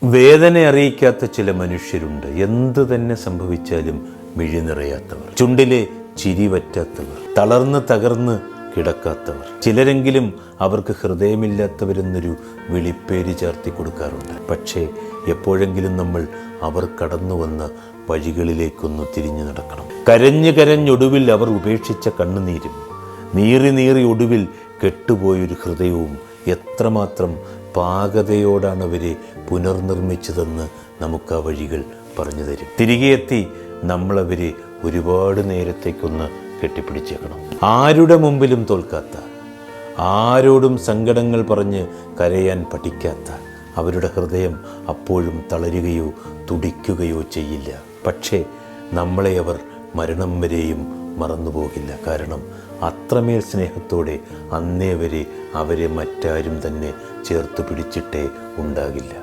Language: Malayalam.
വേദന അറിയിക്കാത്ത ചില മനുഷ്യരുണ്ട്. എന്തു തന്നെ സംഭവിച്ചാലും മിഴി നിറയാത്തവർ, ചുണ്ടിലെ ചിരി വറ്റാത്തവർ, തളർന്ന് തകർന്ന് കിടക്കാത്തവർ. ചിലരെങ്കിലും അവർക്ക് ഹൃദയമില്ലാത്തവരെന്നൊരു വിളിപ്പേര് ചേർത്തി കൊടുക്കാറുണ്ട്. പക്ഷേ എപ്പോഴെങ്കിലും നമ്മൾ അവർ കടന്നു വന്ന വഴികളിലേക്കൊന്ന് തിരിഞ്ഞു നടക്കണം. കരഞ്ഞൊടുവിൽ അവർ ഉപേക്ഷിച്ച കണ്ണുനീരും, നീറി ഒടുവിൽ കെട്ടുപോയൊരു ഹൃദയവും എത്രമാത്രം പാകതയോടാണ് അവരെ പുനർനിർമ്മിച്ചതെന്ന് നമുക്ക് ആ വഴികൾ പറഞ്ഞു തരും. തിരികെ എത്തി നമ്മളവരെ ഒരുപാട് നേരത്തേക്കൊന്ന് കെട്ടിപ്പിടിച്ചേക്കണം. ആരുടെ മുമ്പിലും തോൽക്കാത്ത, ആരോടും സങ്കടങ്ങൾ പറഞ്ഞ് കരയാൻ പഠിക്കാത്ത അവരുടെ ഹൃദയം അപ്പോഴും തളരുകയോ തുടിക്കുകയോ ചെയ്യില്ല. പക്ഷേ നമ്മളെ അവർ മരണം വരെയും മറന്നുപോകില്ല. കാരണം അത്രമേൽ സ്നേഹത്തോടെ അന്നേ വരെ അവരെ മറ്റാരും തന്നെ ചേർത്ത് പിടിച്ചിട്ടേ ഉണ്ടാകില്ല.